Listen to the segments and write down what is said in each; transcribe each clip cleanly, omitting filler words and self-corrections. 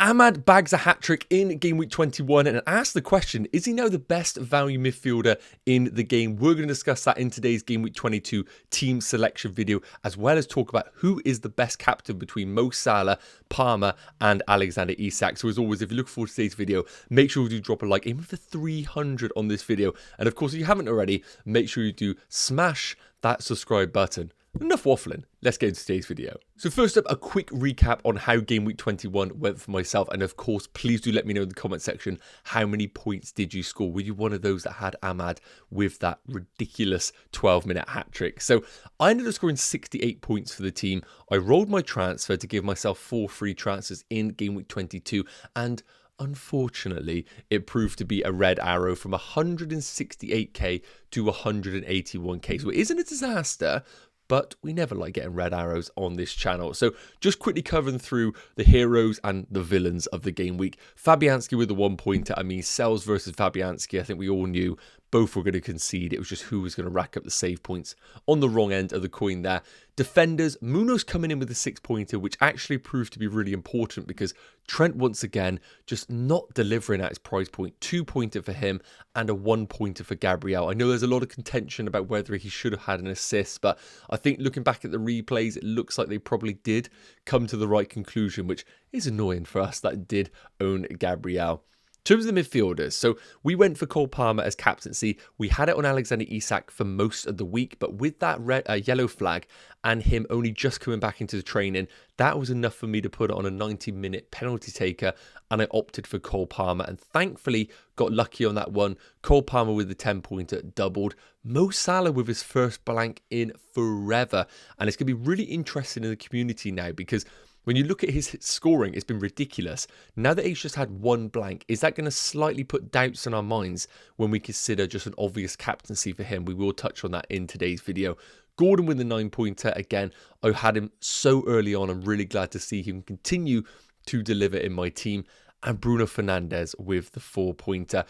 AMAD bags a hat-trick in game week 21 and asks the question, is he now the best value midfielder in the game? We're going to discuss that in today's game week 22 team selection video, as well as talk about who is the best captain between Mo Salah, Palmer and Alexander Isak. So as always, if you look forward to today's video, make sure you do drop a like, aim for 300 on this video. And of course, if you haven't already, make sure you do smash that subscribe button. Enough waffling, let's get into today's video. So first up, a quick recap on how game week 21 went for myself, and of course please do let me know in the comment section how many points did you score. Were you one of those that had AMAD with that ridiculous 12-minute hat trick? So I ended up scoring 68 points for the team. I rolled my transfer to give myself 4 free transfers in game week 22, and unfortunately, it proved to be a red arrow from 168k to 181k. So it isn't a disaster, but we never like getting red arrows on this channel. So just quickly covering through the heroes and the villains of the game week. Fabianski with the 1-pointer. I mean, Sells versus Fabianski, I think we all knew both were going to concede. It was just who was going to rack up the save points on the wrong end of the coin there. Defenders, Muno's coming in with a 6-pointer, which actually proved to be really important because Trent, once again, just not delivering at his price point. 2-pointer for him and a 1-pointer for Gabriel. I know there's a lot of contention about whether he should have had an assist, but I think looking back at the replays, it looks like they probably did come to the right conclusion, which is annoying for us that did own Gabriel. In terms of the midfielders, so we went for Cole Palmer as captaincy. We had it on Alexander Isak for most of the week, but with that yellow flag and him only just coming back into the training, that was enough for me to put it on a 90-minute penalty taker, and I opted for Cole Palmer, and thankfully got lucky on that one. Cole Palmer with the 10-pointer doubled. Mo Salah with his first blank in forever, and it's going to be really interesting in the community now because when you look at his scoring, it's been ridiculous. Now that he's just had one blank, is that going to slightly put doubts in our minds when we consider just an obvious captaincy for him? We will touch on that in today's video. Gordon with the 9-pointer. Again, I had him so early on. I'm really glad to see him continue to deliver in my team. And Bruno Fernandes with the 4-pointer.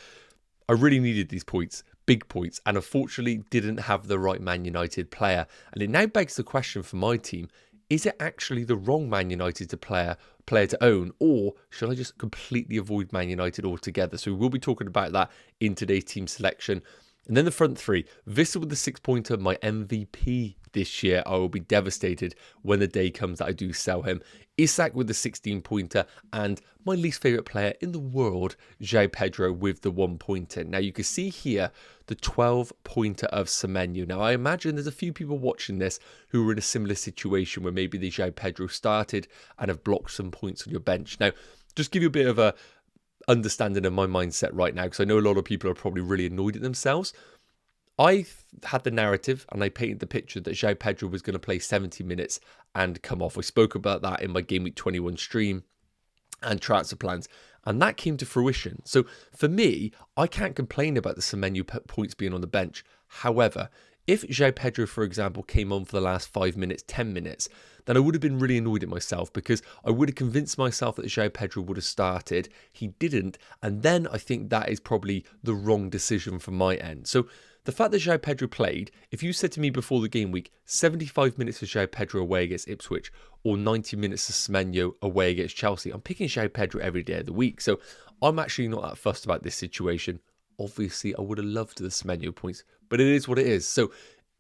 I really needed these points. Big points, and unfortunately didn't have the right Man United player. And it now begs the question for my team, is it actually the wrong Man United player to own, or should I just completely avoid Man United altogether? So we will be talking about that in today's team selection. And then the front three, Vissel with the 6-pointer, my MVP this year. I will be devastated when the day comes that I do sell him. Isak with the 16-pointer, and my least favourite player in the world, João Pedro with the 1-pointer. Now you can see here the 12-pointer of Semenyo. Now I imagine there's a few people watching this who were in a similar situation where maybe the João Pedro started and have blocked some points on your bench. Now, just give you a bit of a understanding of my mindset right now, because I know a lot of people are probably really annoyed at themselves. I had the narrative and I painted the picture that João Pedro was going to play 70 minutes and come off. I spoke about that in my Game Week 21 stream and transfer plans, and that came to fruition. So for me, I can't complain about the Semenyo points being on the bench. However, if João Pedro, for example, came on for the last 5 minutes, 10 minutes, then I would have been really annoyed at myself because I would have convinced myself that João Pedro would have started. He didn't, and then I think that is probably the wrong decision from my end. So the fact that João Pedro played, if you said to me before the game week, 75 minutes for João Pedro away against Ipswich or 90 minutes for Semenyo away against Chelsea, I'm picking João Pedro every day of the week. So I'm actually not that fussed about this situation. Obviously, I would have loved the Semenyo points, but it is what it is. So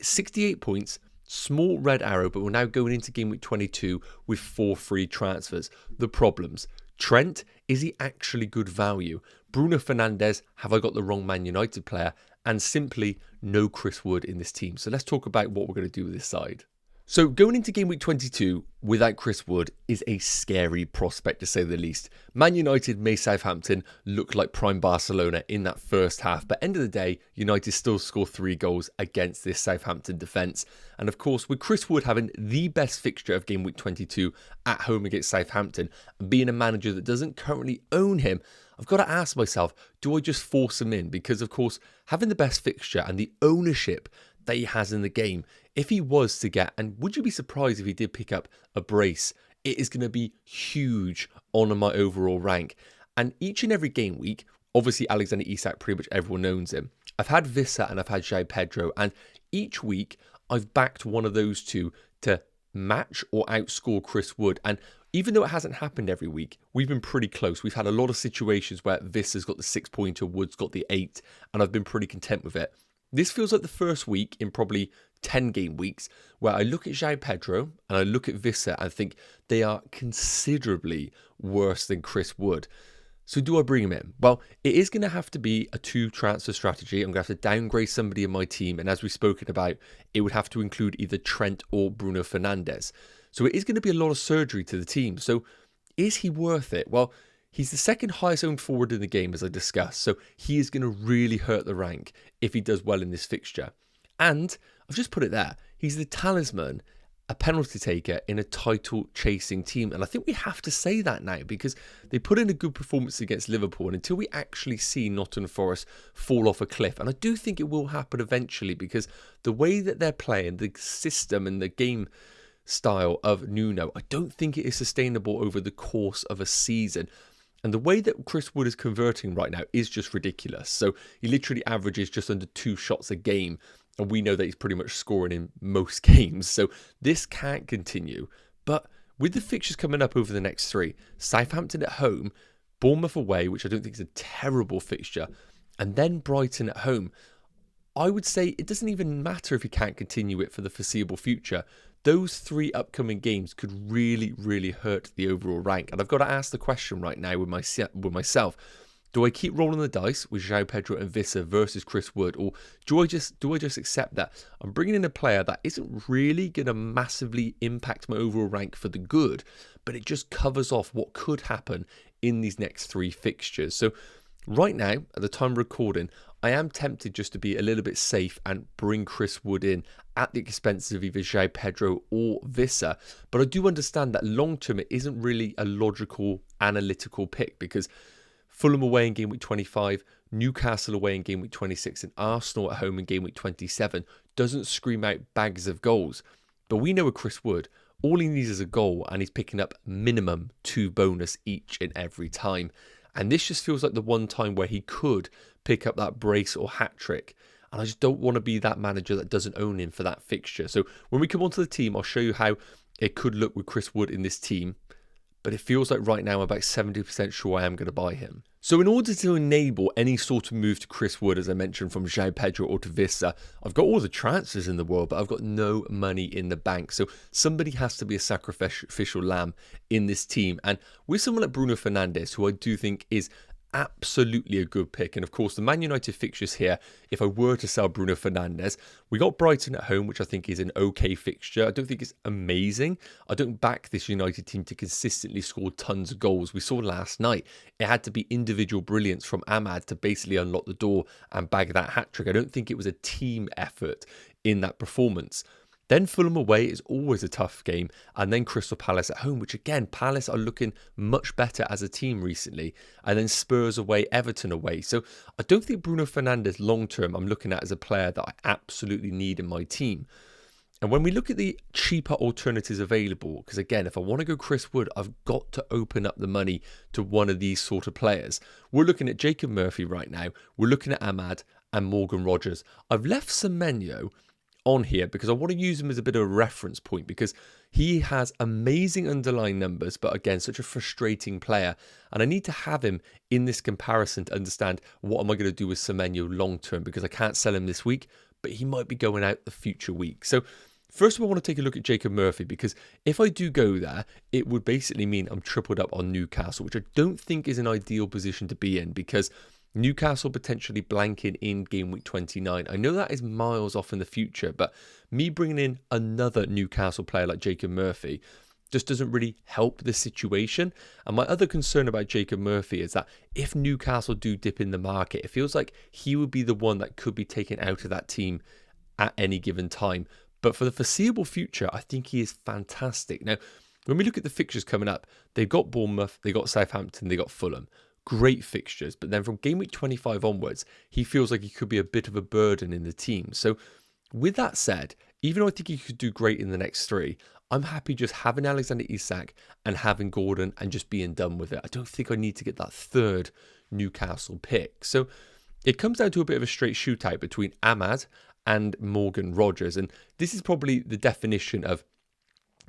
68 points, small red arrow, but we're now going into game week 22 with 4 free transfers. The problems. Trent, is he actually good value? Bruno Fernandes, have I got the wrong Man United player? And simply no Chris Wood in this team. So let's talk about what we're going to do with this side. So going into game week 22 without Chris Wood is a scary prospect, to say the least. Man United made Southampton look like prime Barcelona in that first half, but end of the day, United still score 3 goals against this Southampton defence. And of course, with Chris Wood having the best fixture of game week 22 at home against Southampton, and being a manager that doesn't currently own him, I've got to ask myself, do I just force him in? Because of course, having the best fixture and the ownership that he has in the game, if he was to get, and would you be surprised if he did pick up a brace, it is going to be huge on my overall rank. And each and every game week, obviously Alexander Isak, pretty much everyone owns him. I've had Vissa and I've had João Pedro, and each week I've backed one of those two to match or outscore Chris Wood. And even though it hasn't happened every week, we've been pretty close. We've had a lot of situations where Vissa's got the 6-pointer, Wood's got the 8, and I've been pretty content with it. This feels like the first week in probably 10 game weeks where I look at João Pedro and I look at Vissa and think they are considerably worse than Chris Wood. So do I bring him in? Well, it is going to have to be a 2-transfer strategy. I'm going to have to downgrade somebody in my team. And as we've spoken about, it would have to include either Trent or Bruno Fernandes. So it is going to be a lot of surgery to the team. So is he worth it? Well, he's the second highest owned forward in the game, as I discussed. So he is going to really hurt the rank if he does well in this fixture. And I've just put it there. He's the talisman, a penalty taker in a title-chasing team. And I think we have to say that now because they put in a good performance against Liverpool. And until we actually see Nottingham Forest fall off a cliff, and I do think it will happen eventually because the way that they're playing, the system and the game style of Nuno, I don't think it is sustainable over the course of a season. And the way that Chris Wood is converting right now is just ridiculous. So he literally averages just under 2 shots a game. And we know that he's pretty much scoring in most games. So this can't continue. But with the fixtures coming up over the next 3, Southampton at home, Bournemouth away, which I don't think is a terrible fixture, and then Brighton at home, I would say it doesn't even matter if he can't continue it for the foreseeable future. Those 3 upcoming games could really, really hurt the overall rank. And I've got to ask the question right now with myself. Do I keep rolling the dice with João Pedro and Vissa versus Chris Wood, or do I just accept that I'm bringing in a player that isn't really going to massively impact my overall rank for the good, but it just covers off what could happen in these next 3 fixtures? So right now, at the time of recording, I am tempted just to be a little bit safe and bring Chris Wood in at the expense of either João Pedro or Vissa. But I do understand that long term, it isn't really a logical, analytical pick because Fulham away in game week 25, Newcastle away in game week 26, and Arsenal at home in game week 27 doesn't scream out bags of goals. But we know with Chris Wood, all he needs is a goal and he's picking up minimum 2 bonus each and every time. And this just feels like the one time where he could pick up that brace or hat-trick. And I just don't want to be that manager that doesn't own him for that fixture. So when we come onto the team, I'll show you how it could look with Chris Wood in this team. But it feels like right now I'm about 70% sure I am going to buy him. So in order to enable any sort of move to Chris Wood, as I mentioned, from João Pedro or to Vissa, I've got all the transfers in the world, but I've got no money in the bank. So somebody has to be a sacrificial lamb in this team. And with someone like Bruno Fernandes, who I do think is absolutely a good pick. And of course, the Man United fixtures here, if I were to sell Bruno Fernandes, we got Brighton at home, which I think is an okay fixture. I don't think it's amazing. I don't back this United team to consistently score tons of goals. We saw last night, it had to be individual brilliance from AMAD to basically unlock the door and bag that hat-trick. I don't think it was a team effort in that performance. Then Fulham away is always a tough game. And then Crystal Palace at home, which again, Palace are looking much better as a team recently. And then Spurs away, Everton away. So I don't think Bruno Fernandes long term I'm looking at as a player that I absolutely need in my team. And when we look at the cheaper alternatives available, because again, if I want to go Chris Wood, I've got to open up the money to one of these sort of players. We're looking at Jacob Murphy right now. We're looking at AMAD and Morgan Rogers. I've left Semenyo on here because I want to use him as a bit of a reference point because he has amazing underlying numbers, but again, such a frustrating player. And I need to have him in this comparison to understand what am I going to do with Semenyo long term because I can't sell him this week, but he might be going out the future week. So first of all, I want to take a look at Jacob Murphy because if I do go there, it would basically mean I'm tripled up on Newcastle, which I don't think is an ideal position to be in because Newcastle potentially blanking in game week 29. I know that is miles off in the future, but me bringing in another Newcastle player like Jacob Murphy just doesn't really help the situation. And my other concern about Jacob Murphy is that if Newcastle do dip in the market, it feels like he would be the one that could be taken out of that team at any given time. But for the foreseeable future, I think he is fantastic. Now, when we look at the fixtures coming up, they've got Bournemouth, they got Southampton, they got Fulham. Great fixtures, but then from game week 25 onwards, he feels like he could be a bit of a burden in the team. So with that said, even though I think he could do great in the next 3, I'm happy just having Alexander Isak and having Gordon and just being done with it. I don't think I need to get that 3rd Newcastle pick. So it comes down to a bit of a straight shootout between AMAD and Morgan Rogers. And this is probably the definition of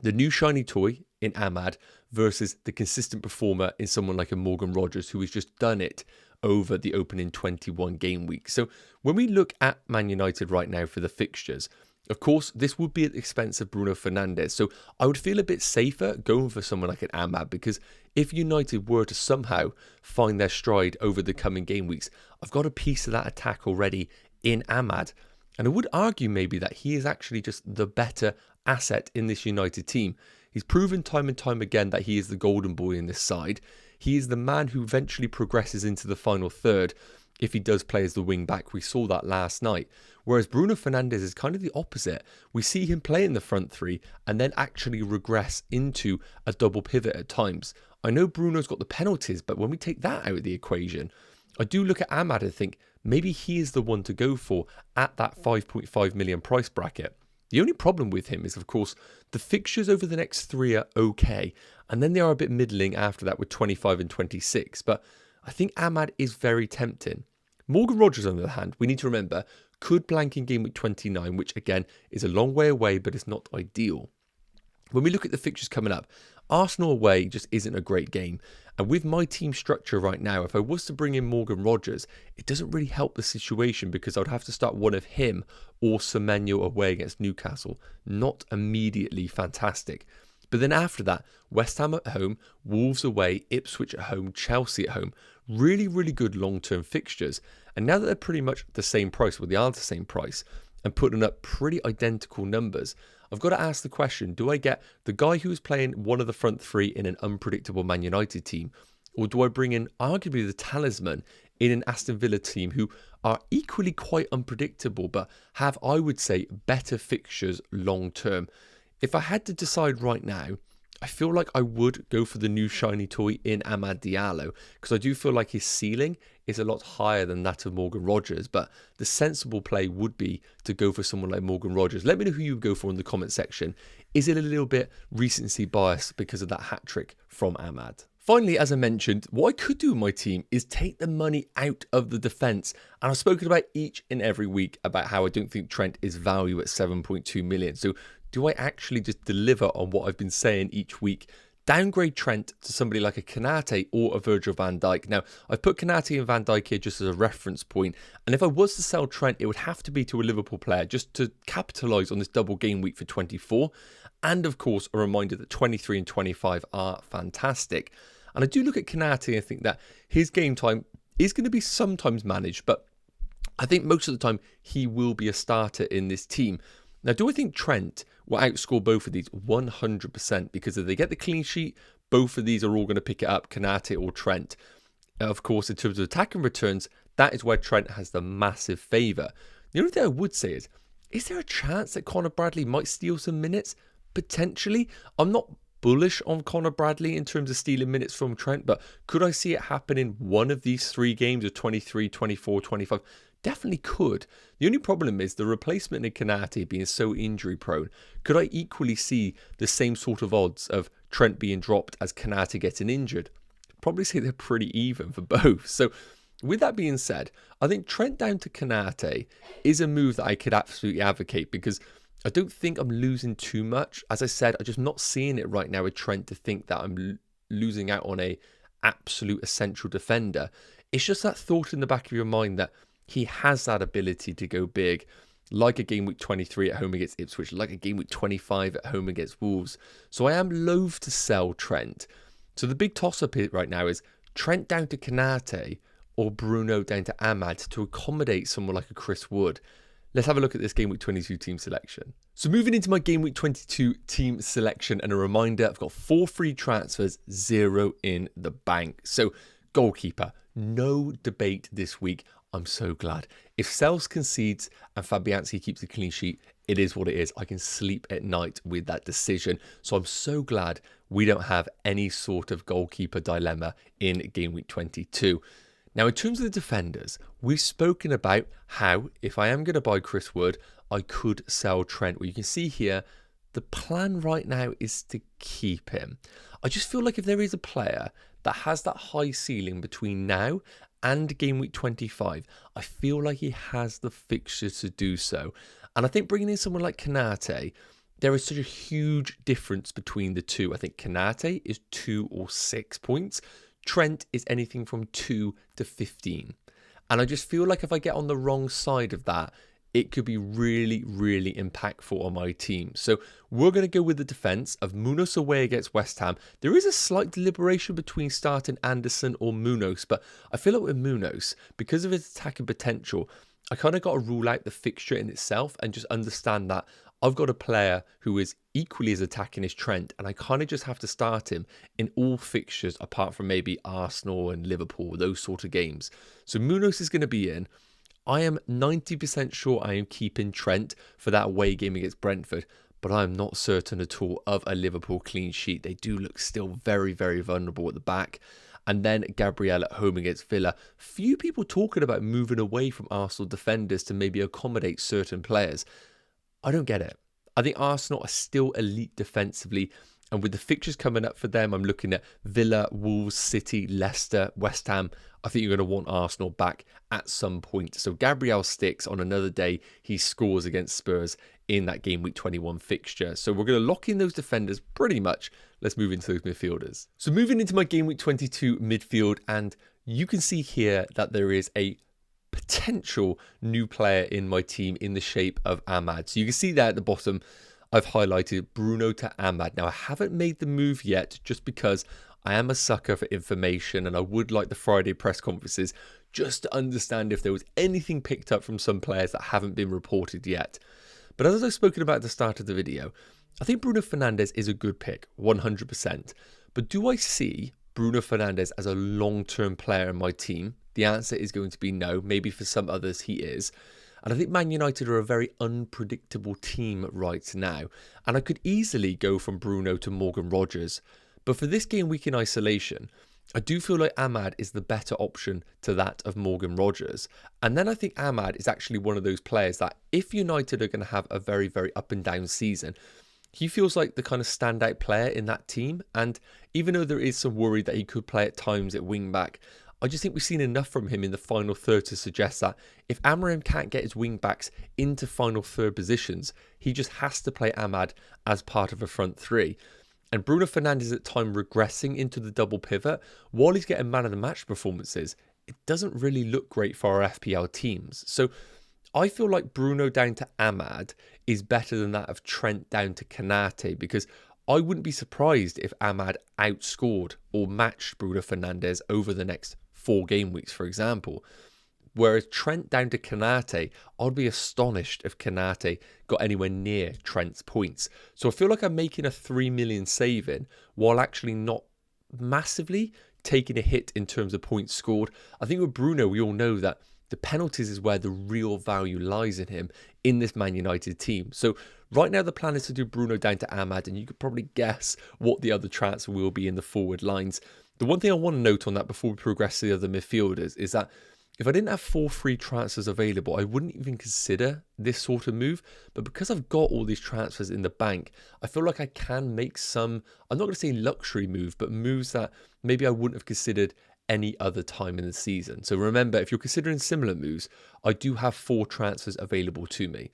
the new shiny toy in AMAD versus the consistent performer in someone like a Morgan Rogers, who has just done it over the opening 21 game week. So when we look at Man United right now for the fixtures, of course, this would be at the expense of Bruno Fernandes. So I would feel a bit safer going for someone like an AMAD, because if United were to somehow find their stride over the coming game weeks, I've got a piece of that attack already in AMAD. And I would argue maybe that he is actually just the better asset in this United team. He's proven time and time again that he is the golden boy in this side. He is the man who eventually progresses into the final third if he does play as the wing back. We saw that last night. Whereas Bruno Fernandes is kind of the opposite. We see him play in the front three and then actually regress into a double pivot at times. I know Bruno's got the penalties, but when we take that out of the equation, I do look at AMAD and think maybe he is the one to go for at that 5.5 million price bracket. The only problem with him is, of course, the fixtures over the next 3 are okay, and then they are a bit middling after that with 25 and 26, but I think AMAD is very tempting. Morgan Rogers, on the other hand, we need to remember, could blank in game week 29, which again is a long way away, but it's not ideal. When we look at the fixtures coming up, Arsenal away just isn't a great game. And with my team structure right now, if I was to bring in Morgan Rogers, it doesn't really help the situation because I'd have to start one of him or Semenyo away against Newcastle. Not immediately fantastic. But then after that, West Ham at home, Wolves away, Ipswich at home, Chelsea at home. Really, really good long-term fixtures. And now that they're pretty much the same price, well, they are the same price, and putting up pretty identical numbers, I've got to ask the question, do I get the guy who is playing one of the front three in an unpredictable Man United team, or do I bring in arguably the talisman in an Aston Villa team who are equally quite unpredictable, but have, I would say, better fixtures long-term? If I had to decide right now, I feel like I would go for the new shiny toy in AMAD Diallo, because I do feel like his ceiling is a lot higher than that of Morgan Rogers, but the sensible play would be to go for someone like Morgan Rogers. Let me know who you would go for in the comment section. Is it a little bit recency bias because of that hat-trick from AMAD? Finally, as I mentioned, what I could do with my team is take the money out of the defence. And I've spoken about each and every week about how I don't think Trent is value at 7.2 million. So do I actually just deliver on what I've been saying each week? Downgrade Trent to somebody like a Konate or a Virgil van Dijk. Now, I've put Konate and Van Dijk here just as a reference point. And if I was to sell Trent, it would have to be to a Liverpool player just to capitalise on this double game week for 24. And of course, a reminder that 23 and 25 are fantastic. And I do look at Konate and think that his game time is going to be sometimes managed, but I think most of the time he will be a starter in this team. Now, do I think Trent will outscore both of these? 100%, because if they get the clean sheet, both of these are all going to pick it up, Konate or Trent. Of course, in terms of attacking returns, that is where Trent has the massive favour. The only thing I would say is there a chance that Connor Bradley might steal some minutes? Potentially. I'm not bullish on Connor Bradley in terms of stealing minutes from Trent, but could I see it happen in one of these 3 games of 23, 24, 25? Definitely could. The only problem is the replacement in Konate being so injury prone. Could I equally see the same sort of odds of Trent being dropped as Konate getting injured? Probably say they're pretty even for both. So with that being said, I think Trent down to Konate is a move that I could absolutely advocate, because I don't think I'm losing too much. As I said, I'm just not seeing it right now with Trent to think that I'm losing out on a absolute essential defender. It's just that thought in the back of your mind that he has that ability to go big, like a game week 23 at home against Ipswich, like a game week 25 at home against Wolves. So I am loath to sell Trent. So the big toss-up right now is Trent down to Konate or Bruno down to AMAD to accommodate someone like a Chris Wood. Let's have a look at this game week 22 team selection. So moving into my game week 22 team selection, and a reminder, I've got 4 free transfers, 0 in the bank. So goalkeeper, no debate this week. I'm so glad. If Sells concedes and Fabianski keeps a clean sheet, it is what it is. I can sleep at night with that decision. So I'm so glad we don't have any sort of goalkeeper dilemma in game week 22. Now, in terms of the defenders, we've spoken about how, if I am going to buy Chris Wood, I could sell Trent. Well, you can see here, the plan right now is to keep him. I just feel like if there is a player that has that high ceiling between now and game week 25, I feel like he has the fixtures to do so. And I think bringing in someone like Konate, there is such a huge difference between the two. I think Konate is 2 or 6 points. Trent is anything from 2 to 15. And I just feel like if I get on the wrong side of that, it could be really, really impactful on my team. So we're going to go with the defence of Munoz away against West Ham. There is a slight deliberation between starting Anderson or Munoz, but I feel like with Munoz, because of his attacking potential, I kind of got to rule out the fixture in itself and just understand that I've got a player who is equally as attacking as Trent, and I kind of just have to start him in all fixtures apart from maybe Arsenal and Liverpool, those sort of games. So Munoz is going to be in. I am 90% sure I am keeping Trent for that away game against Brentford, but I am not certain at all of a Liverpool clean sheet. They do look still very, very vulnerable at the back. And then Gabriel at home against Villa. Few people talking about moving away from Arsenal defenders to maybe accommodate certain players. I don't get it. I think Arsenal are still elite defensively. And with the fixtures coming up for them, I'm looking at Villa, Wolves, City, Leicester, West Ham. I think you're going to want Arsenal back at some point. So Gabriel sticks on another day. He scores against Spurs in that game week 21 fixture. So we're going to lock in those defenders pretty much. Let's move into those midfielders. So moving into my game week 22 midfield, and you can see here that there is a potential new player in my team in the shape of AMAD. So you can see there at the bottom, I've highlighted Bruno to AMAD. Now, I haven't made the move yet just because I am a sucker for information and I would like the Friday press conferences just to understand if there was anything picked up from some players that haven't been reported yet. But as I've spoken about at the start of the video, I think Bruno Fernandes is a good pick, 100%. But do I see Bruno Fernandes as a long-term player in my team? The answer is going to be no. Maybe for some others he is. And I think Man United are a very unpredictable team right now. And I could easily go from Bruno to Morgan Rogers. But for this game week in isolation, I do feel like AMAD is the better option to that of Morgan Rogers. And then I think AMAD is actually one of those players that if United are going to have a very, very up and down season, he feels like the kind of standout player in that team. And even though there is some worry that he could play at times at wing back, I just think we've seen enough from him in the final third to suggest that if Amorim can't get his wing backs into final third positions, he just has to play AMAD as part of a front three. And Bruno Fernandes at time regressing into the double pivot, while he's getting man of the match performances, it doesn't really look great for our FPL teams. So I feel like Bruno down to AMAD is better than that of Trent down to Konate, because I wouldn't be surprised if AMAD outscored or matched Bruno Fernandes over the next 4 game weeks, for example. Whereas Trent down to Konate, I'd be astonished if Konate got anywhere near Trent's points. So I feel like I'm making a 3 million saving while actually not massively taking a hit in terms of points scored. I think with Bruno, we all know that the penalties is where the real value lies in him in this Man United team. So right now the plan is to do Bruno down to AMAD, and you could probably guess what the other transfer will be in the forward lines. The one thing I want to note on that before we progress to the other midfielders is that if I didn't have 4 free transfers available, I wouldn't even consider this sort of move. But because I've got all these transfers in the bank, I feel like I can make some, I'm not going to say luxury move, but moves that maybe I wouldn't have considered any other time in the season. So remember, if you're considering similar moves, I do have 4 transfers available to me.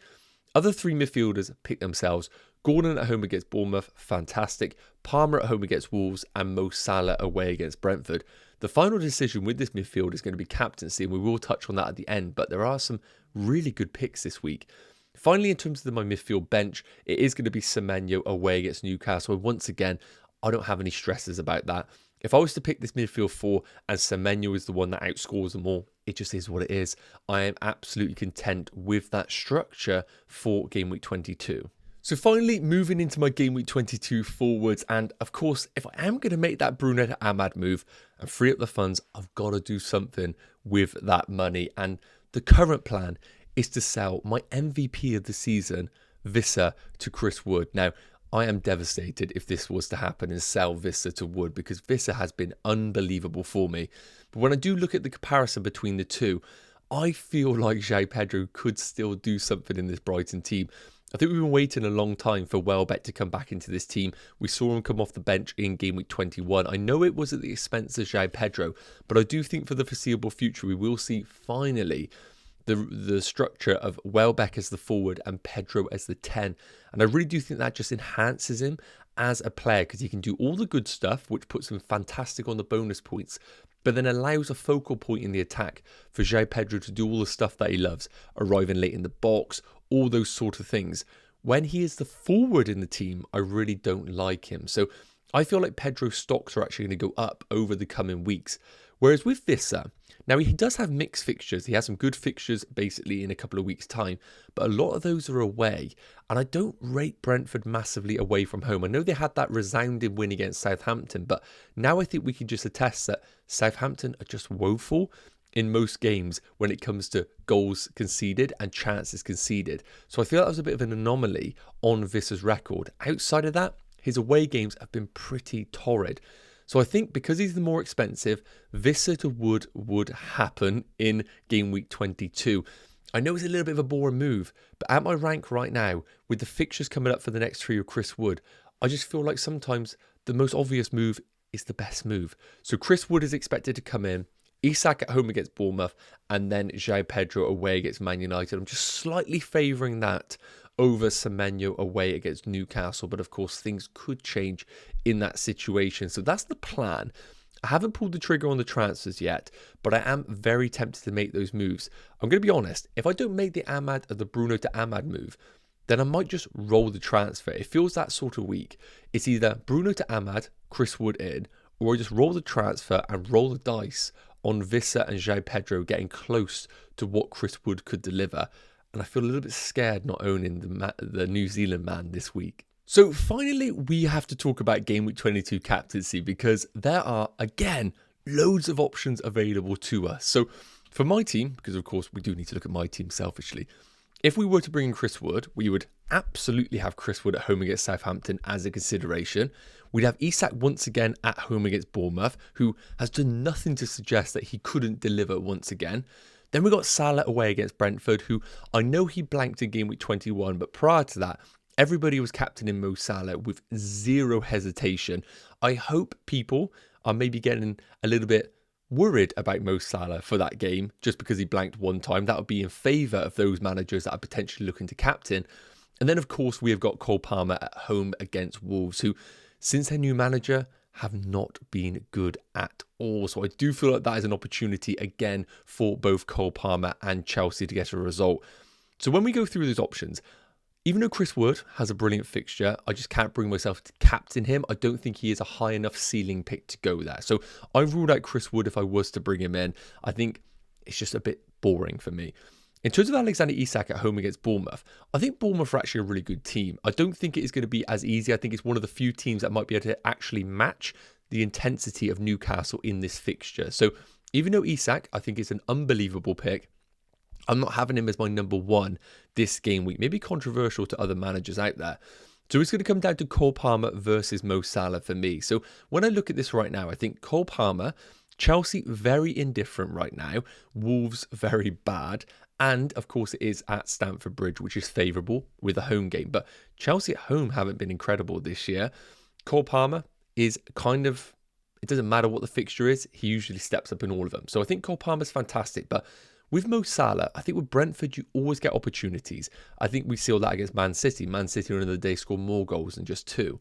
Other 3 midfielders pick themselves. Gordon at home against Bournemouth, fantastic. Palmer at home against Wolves, and Mo Salah away against Brentford. The final decision with this midfield is going to be captaincy, and we will touch on that at the end, but there are some really good picks this week. Finally, in terms of my midfield bench, it is going to be Semenyo away against Newcastle. And once again, I don't have any stresses about that. If I was to pick this midfield 4 and Semenyo is the one that outscores them all, it just is what it is. I am absolutely content with that structure for game week 22. So finally, moving into my game week 22 forwards, and of course, if I am going to make that Bruno to AMAD move and free up the funds, I've got to do something with that money. And the current plan is to sell my MVP of the season, Vissa, to Chris Wood. Now, I am devastated if this was to happen and sell Vissa to Wood, because Vissa has been unbelievable for me. But when I do look at the comparison between the two, I feel like João Pedro could still do something in this Brighton team. I think we've been waiting a long time for Welbeck to come back into this team. We saw him come off the bench in game week 21. I know it was at the expense of João Pedro, but I do think for the foreseeable future we will see finally the structure of Welbeck as the forward and Pedro as the 10. And I really do think that just enhances him as a player, because he can do all the good stuff, which puts him fantastic on the bonus points, but then allows a focal point in the attack for João Pedro to do all the stuff that he loves, arriving late in the box, all those sort of things. When he is the forward in the team, I really don't like him. So I feel like Pedro's stocks are actually going to go up over the coming weeks. Whereas with Visser, now he does have mixed fixtures. He has some good fixtures basically in a couple of weeks' time, but a lot of those are away. And I don't rate Brentford massively away from home. I know they had that resounding win against Southampton, but now I think we can just attest that Southampton are just woeful in most games when it comes to goals conceded and chances conceded. So I feel that was a bit of an anomaly on Visser's record. Outside of that, his away games have been pretty torrid. So I think because he's the more expensive, Visser to Wood would happen in game week 22. I know it's a little bit of a boring move, but at my rank right now, with the fixtures coming up for the next 3 of Chris Wood, I just feel like sometimes the most obvious move is the best move. So Chris Wood is expected to come in, Isak at home against Bournemouth, and then João Pedro away against Man United. I'm just slightly favouring that over Semenyo away against Newcastle, but of course things could change in that situation. So that's the plan. I haven't pulled the trigger on the transfers yet, but I am very tempted to make those moves. I'm going to be honest, if I don't make the AMAD or the Bruno to AMAD move, then I might just roll the transfer. It feels that sort of week. It's either Bruno to AMAD, Chris Wood in, or I just roll the transfer and roll the dice on Visser and João Pedro getting close to what Chris Wood could deliver. And I feel a little bit scared not owning the New Zealand man this week. So finally, we have to talk about Game Week 22 captaincy, because there are, again, loads of options available to us. So for my team, because of course we do need to look at my team selfishly, if we were to bring in Chris Wood, we would absolutely have Chris Wood at home against Southampton as a consideration. We'd have Isak once again at home against Bournemouth, who has done nothing to suggest that he couldn't deliver once again. Then we got Salah away against Brentford, who I know he blanked in game week 21, but prior to that, everybody was captaining Mo Salah with zero hesitation. I hope people are maybe getting a little bit worried about Mo Salah for that game just because he blanked one time. That would be in favour of those managers that are potentially looking to captain. And then, of course, we have got Cole Palmer at home against Wolves, who, since their new manager, have not been good at all. So I do feel like that is an opportunity again for both Cole Palmer and Chelsea to get a result. So when we go through those options, even though Chris Wood has a brilliant fixture, I just can't bring myself to captain him. I don't think he is a high enough ceiling pick to go there. So I ruled out Chris Wood if I was to bring him in. I think it's just a bit boring for me. In terms of Alexander Isak at home against Bournemouth, I think Bournemouth are actually a really good team. I don't think it is going to be as easy. I think it's one of the few teams that might be able to actually match the intensity of Newcastle in this fixture. So even though Isak, I think, is an unbelievable pick, I'm not having him as my number one this game week. Maybe controversial to other managers out there. So it's going to come down to Cole Palmer versus Mo Salah for me. So when I look at this right now, I think Cole Palmer, Chelsea very indifferent right now, Wolves very bad, and of course it is at Stamford Bridge, which is favourable with a home game. But Chelsea at home haven't been incredible this year. Cole Palmer is kind of, it doesn't matter what the fixture is, he usually steps up in all of them. So I think Cole Palmer's fantastic, but with Mo Salah, I think with Brentford, you always get opportunities. I think we saw that against Man City. Man City on the day scored more goals than just 2.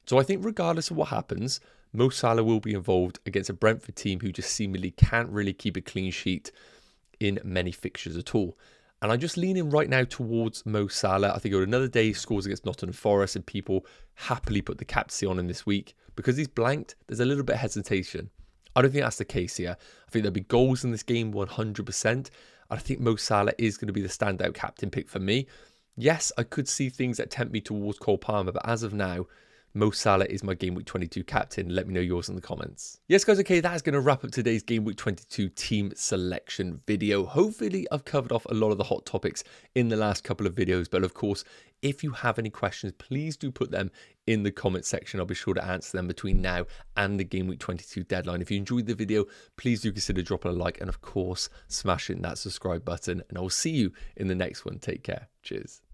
So I think regardless of what happens, Mo Salah will be involved against a Brentford team who just seemingly can't really keep a clean sheet in many fixtures at all. And I'm just leaning right now towards Mo Salah. I think on another day he scores against Nottingham Forest and people happily put the captaincy on him this week. Because he's blanked, there's a little bit of hesitation. I don't think that's the case here. I think there'll be goals in this game 100%. I think Mo Salah is going to be the standout captain pick for me. Yes, I could see things that tempt me towards Cole Palmer, but as of now, Mo Salah is my Game Week 22 captain. Let me know yours in the comments. Yes, guys, okay, that is going to wrap up today's Game Week 22 team selection video. Hopefully, I've covered off a lot of the hot topics in the last couple of videos. But of course, if you have any questions, please do put them in the comment section. I'll be sure to answer them between now and the Game Week 22 deadline. If you enjoyed the video, please do consider dropping a like and, of course, smashing that subscribe button. And I'll see you in the next one. Take care. Cheers.